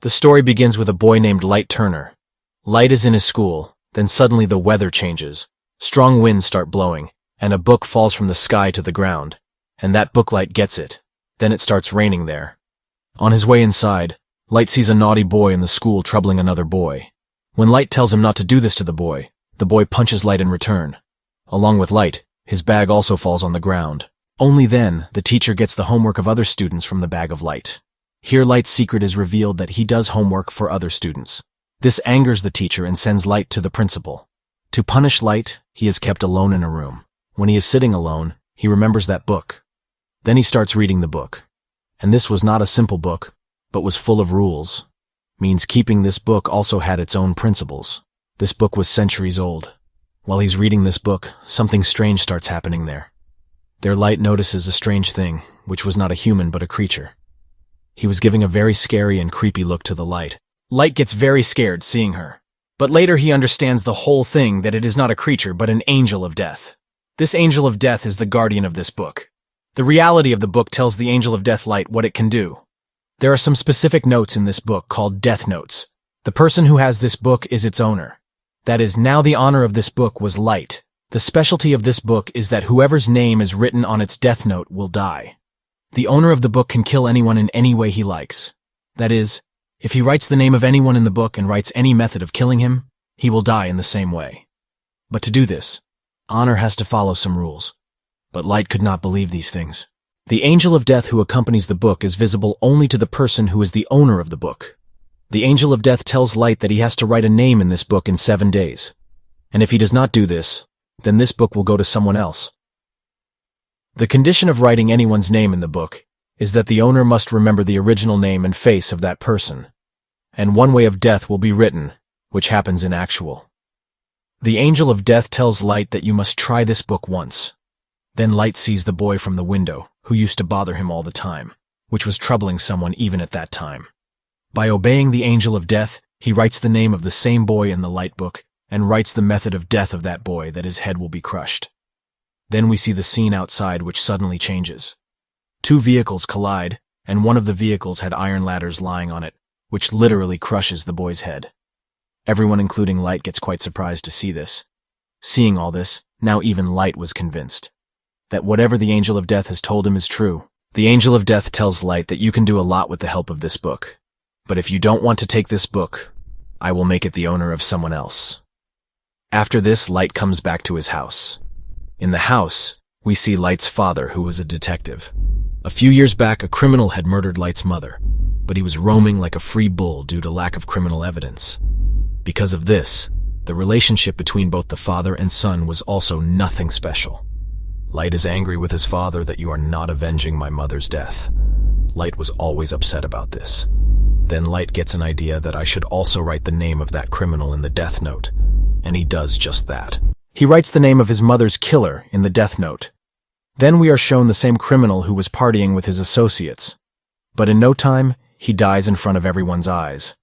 The story begins with a boy named Light Turner. Light is in his school, then suddenly the weather changes. Strong winds start blowing, and a book falls from the sky to the ground. And that book Light gets it. Then it starts raining there. On his way inside, Light sees a naughty boy in the school troubling another boy. When Light tells him not to do this to the boy punches Light in return. Along with Light, his bag also falls on the ground. Only then, the teacher gets the homework of other students from the bag of Light. Here Light's secret is revealed that he does homework for other students. This angers the teacher and sends Light to the principal. To punish Light, he is kept alone in a room. When he is sitting alone, he remembers that book. Then he starts reading the book. And this was not a simple book, but was full of rules. Means keeping this book also had its own principles. This book was centuries old. While he's reading this book, something strange starts happening there. There Light notices a strange thing, which was not a human but a creature. He was giving a very scary and creepy look to the Light. Light gets very scared seeing her. But later he understands the whole thing, that it is not a creature but an angel of death. This angel of death is the guardian of this book. The reality of the book tells the angel of death Light what it can do. There are some specific notes in this book called death notes. The person who has this book is its owner. That is, now the honor of this book was Light. The specialty of this book is that whoever's name is written on its death note will die. The owner of the book can kill anyone in any way he likes. That is, if he writes the name of anyone in the book and writes any method of killing him, he will die in the same way. But to do this, honor has to follow some rules. But Light could not believe these things. The angel of death who accompanies the book is visible only to the person who is the owner of the book. The angel of death tells Light that he has to write a name in this book in 7 days. And if he does not do this, then this book will go to someone else. The condition of writing anyone's name in the book is that the owner must remember the original name and face of that person. And one way of death will be written, which happens in actual. The angel of death tells Light that you must try this book once. Then Light sees the boy from the window, who used to bother him all the time, which was troubling someone even at that time. By obeying the angel of death, he writes the name of the same boy in the Light book, and writes the method of death of that boy, that his head will be crushed. Then we see the scene outside, which suddenly changes. 2 vehicles collide, and one of the vehicles had iron ladders lying on it, which literally crushes the boy's head. Everyone, including Light, gets quite surprised to see this. Seeing all this, now even Light was convinced that whatever the angel of death has told him is true. The angel of death tells Light that you can do a lot with the help of this book. But if you don't want to take this book, I will make it the owner of someone else. After this, Light comes back to his house. In the house, we see Light's father, who was a detective. A few years back, a criminal had murdered Light's mother, but he was roaming like a free bull due to lack of criminal evidence. Because of this, the relationship between both the father and son was also nothing special. Light is angry with his father that you are not avenging my mother's death. Light was always upset about this. Then Light gets an idea that I should also write the name of that criminal in the death note, and he does just that. He writes the name of his mother's killer in the death note. Then we are shown the same criminal who was partying with his associates. But in no time, he dies in front of everyone's eyes.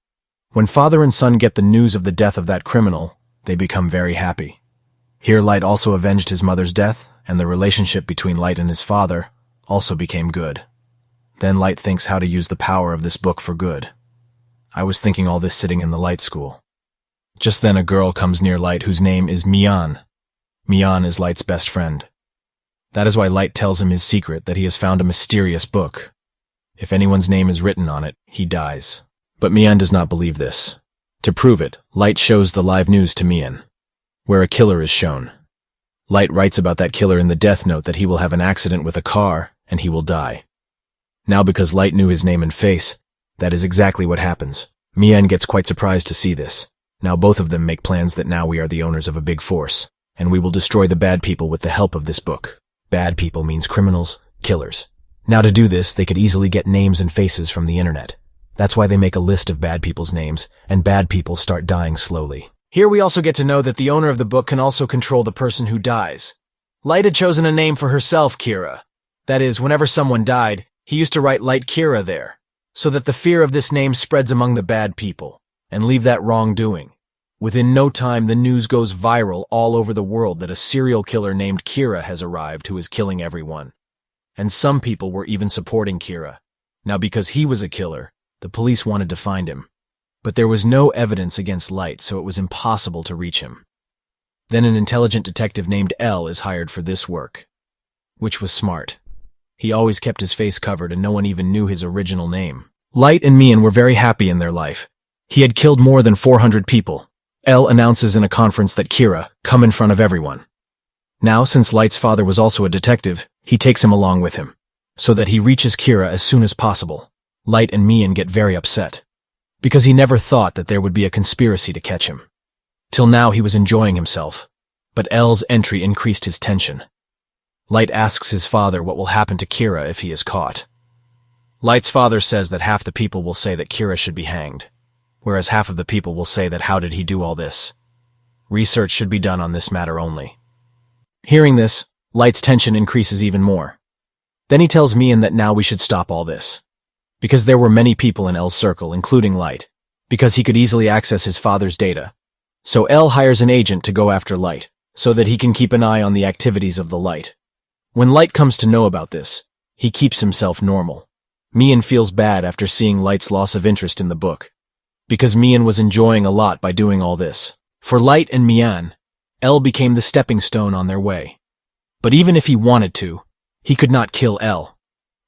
When father and son get the news of the death of that criminal, they become very happy. Here Light also avenged his mother's death, and the relationship between Light and his father also became good. Then Light thinks how to use the power of this book for good. I was thinking all this sitting in the Light school. Just then a girl comes near Light whose name is Mian. Mian is Light's best friend. That is why Light tells him his secret, that he has found a mysterious book. If anyone's name is written on it, he dies. But Mian does not believe this. To prove it, Light shows the live news to Mian, where a killer is shown. Light writes about that killer in the death note that he will have an accident with a car and he will die. Now because Light knew his name and face, that is exactly what happens. Mian gets quite surprised to see this. Now both of them make plans that now we are the owners of a big force, and we will destroy the bad people with the help of this book. Bad people means criminals, killers. Now to do this, they could easily get names and faces from the internet. That's why they make a list of bad people's names, and bad people start dying slowly. Here we also get to know that the owner of the book can also control the person who dies. Light had chosen a name for herself, Kira. That is, whenever someone died, he used to write Light Kira there, so that the fear of this name spreads among the bad people, and leave that wrongdoing. Within no time, the news goes viral all over the world that a serial killer named Kira has arrived who is killing everyone. And some people were even supporting Kira. Now because he was a killer, The police wanted to find him, but there was no evidence against Light, so it was impossible to reach him. Then an intelligent detective named L is hired for this work, which was smart. He always kept his face covered and no one even knew his original name. Light and Mian were very happy in their life. He had killed more than 400 people. L announces in a conference that Kira come in front of everyone. Now, since Light's father was also a detective, he takes him along with him, so that he reaches Kira as soon as possible. Light and Mian get very upset, because he never thought that there would be a conspiracy to catch him. Till now he was enjoying himself, but L's entry increased his tension. Light asks his father what will happen to Kira if he is caught. Light's father says that half the people will say that Kira should be hanged, whereas half of the people will say that how did he do all this? Research should be done on this matter only. Hearing this, Light's tension increases even more. Then he tells Mian that now we should stop all this, because there were many people in L's circle, including Light, because he could easily access his father's data. So L hires an agent to go after Light, so that he can keep an eye on the activities of the Light. When Light comes to know about this, he keeps himself normal. Mian feels bad after seeing Light's loss of interest in the book, because Mian was enjoying a lot by doing all this. For Light and Mian, L became the stepping stone on their way. But even if he wanted to, he could not kill L,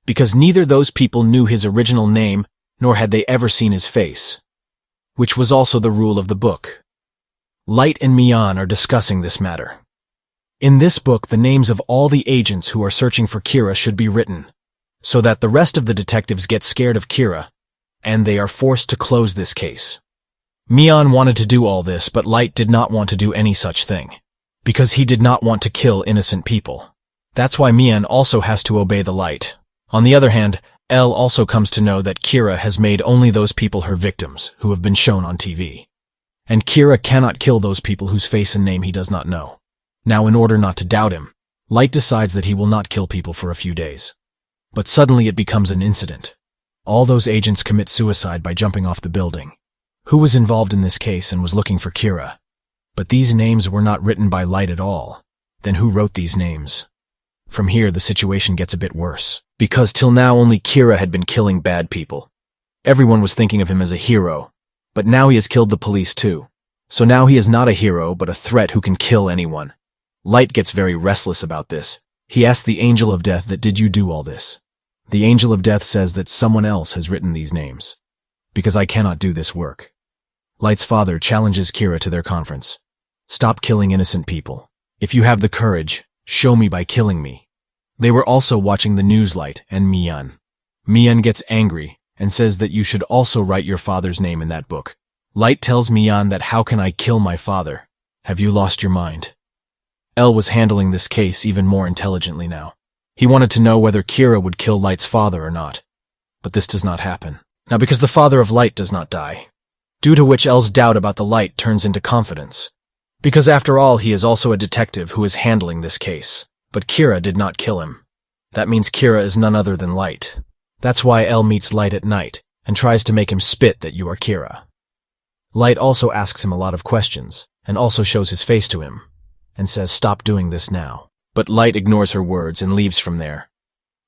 because neither those people knew his original name, nor had they ever seen his face, which was also the rule of the book. Light and Mian are discussing this matter. In this book, the names of all the agents who are searching for Kira should be written, so that the rest of the detectives get scared of Kira, and they are forced to close this case. Mian wanted to do all this, but Light did not want to do any such thing, because he did not want to kill innocent people. That's why Mian also has to obey the Light. On the other hand, L also comes to know that Kira has made only those people her victims who have been shown on TV. And Kira cannot kill those people whose face and name he does not know. Now, in order not to doubt him, Light decides that he will not kill people for a few days. But suddenly it becomes an incident. All those agents commit suicide by jumping off the building. Who was involved in this case and was looking for Kira? But these names were not written by Light at all. Then who wrote these names? From here, the situation gets a bit worse, because till now only Kira had been killing bad people. Everyone was thinking of him as a hero, but now he has killed the police too. So now he is not a hero, but a threat who can kill anyone. Light gets very restless about this. He asks the Angel of Death that did you do all this? The Angel of Death says that someone else has written these names, because I cannot do this work. Light's father challenges Kira to their conference. Stop killing innocent people. If you have the courage, show me by killing me. They were also watching the news, Light and Mian. Mian gets angry and says that you should also write your father's name in that book. Light tells Mian that how can I kill my father? Have you lost your mind? L was handling this case even more intelligently now. He wanted to know whether Kira would kill Light's father or not. But this does not happen. Now, because the father of Light does not die, due to which L's doubt about the Light turns into confidence. Because after all, he is also a detective who is handling this case. But Kira did not kill him. That means Kira is none other than Light. That's why L meets Light at night and tries to make him spit that you are Kira. Light also asks him a lot of questions and also shows his face to him and says stop doing this now. But Light ignores her words and leaves from there.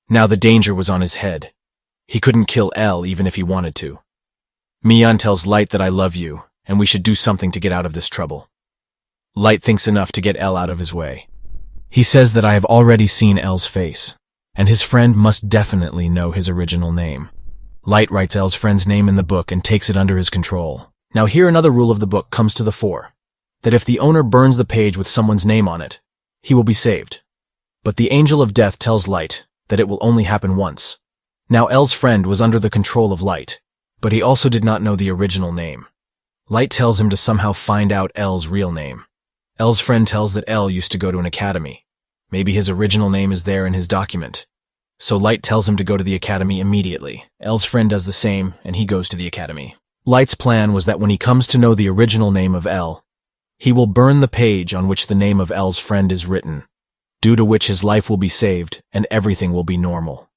Now the danger was on his head. He couldn't kill L even if he wanted to. Mian tells Light that I love you and we should do something to get out of this trouble. Light thinks enough to get L out of his way. He says that I have already seen L's face, and his friend must definitely know his original name. Light writes L's friend's name in the book and takes it under his control. Now here another rule of the book comes to the fore, that if the owner burns the page with someone's name on it, he will be saved. But the Angel of Death tells Light that it will only happen once. Now L's friend was under the control of Light, but he also did not know the original name. Light tells him to somehow find out L's real name. L's friend tells that L used to go to an academy. Maybe his original name is there in his document. So Light tells him to go to the academy immediately. L's friend does the same, and he goes to the academy. Light's plan was that when he comes to know the original name of L, he will burn the page on which the name of L's friend is written, due to which his life will be saved and everything will be normal.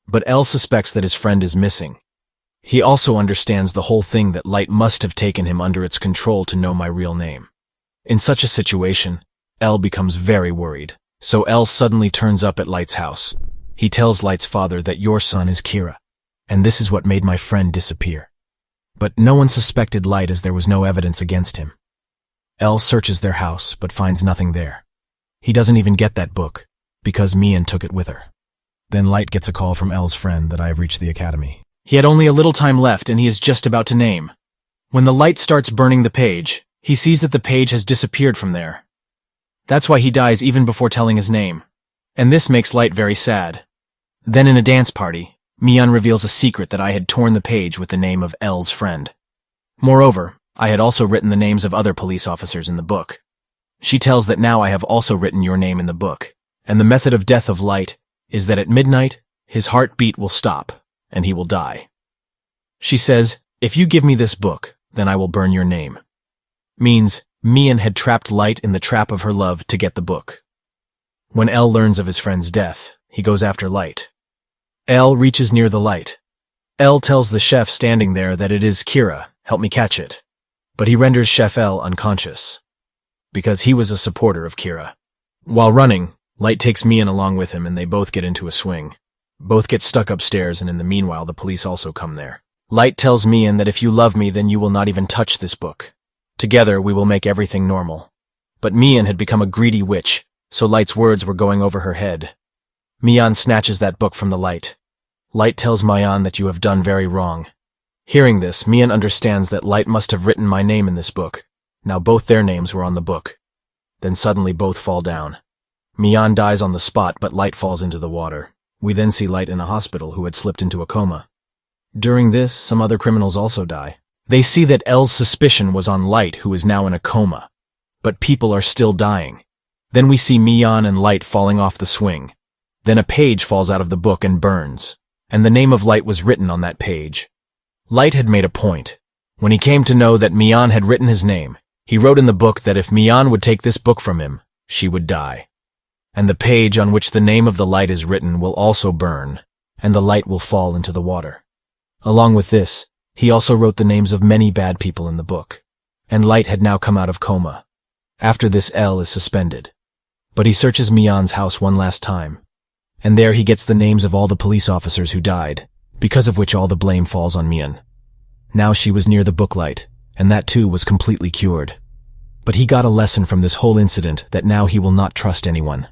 But L suspects that his friend is missing. He also understands the whole thing that Light must have taken him under its control to know my real name. In such a situation, L becomes very worried. So L suddenly turns up at Light's house. He tells Light's father that your son is Kira, And this is what made my friend disappear. But no one suspected Light as there was no evidence against him. Elle searches their house, but finds nothing there. He doesn't even get that book, because Mian took it with her. Then Light gets a call from Elle's friend that I have reached the academy. He had only a little time left and he is just about to name. When the light starts burning the page, he sees that the page has disappeared from there. That's why he dies even before telling his name. And this makes Light very sad. Then in a dance party, Mian reveals a secret that I had torn the page with the name of Elle's friend. Moreover, I had also written the names of other police officers in the book. She tells that now I have also written your name in the book, and the method of death of Light is that at midnight, his heartbeat will stop, and he will die. She says, if you give me this book, then I will burn your name. Means, Mian had trapped Light in the trap of her love to get the book. When Elle learns of his friend's death, he goes after Light. Elle reaches near the light. Elle tells the chef standing there that it is Kira, help me catch it. But he renders Chef Elle unconscious, because he was a supporter of Kira. While running, Light takes Mian along with him and they both get into a swing. Both get stuck upstairs and in the meanwhile the police also come there. Light tells Mian that if you love me then you will not even touch this book. Together we will make everything normal. But Mian had become a greedy witch, so Light's words were going over her head. Mian snatches that book from the light. Light tells Mian that you have done very wrong. Hearing this, Mian understands that Light must have written my name in this book. Now both their names were on the book. Then suddenly both fall down. Mian dies on the spot, but Light falls into the water. We then see Light in a hospital who had slipped into a coma. During this, some other criminals also die. They see that Elle's suspicion was on Light, who is now in a coma. But people are still dying. Then we see Mian and Light falling off the swing. Then a page falls out of the book and burns, and the name of Light was written on that page. Light had made a point. When he came to know that Mian had written his name, he wrote in the book that if Mian would take this book from him, she would die. And the page on which the name of the light is written will also burn, and the light will fall into the water. Along with this, he also wrote the names of many bad people in the book, and Light had now come out of coma. After this, Elle is suspended. But he searches Mian's house one last time, and there he gets the names of all the police officers who died, because of which all the blame falls on Mian. Now she was near the book light, and that too was completely cured. But he got a lesson from this whole incident that now he will not trust anyone.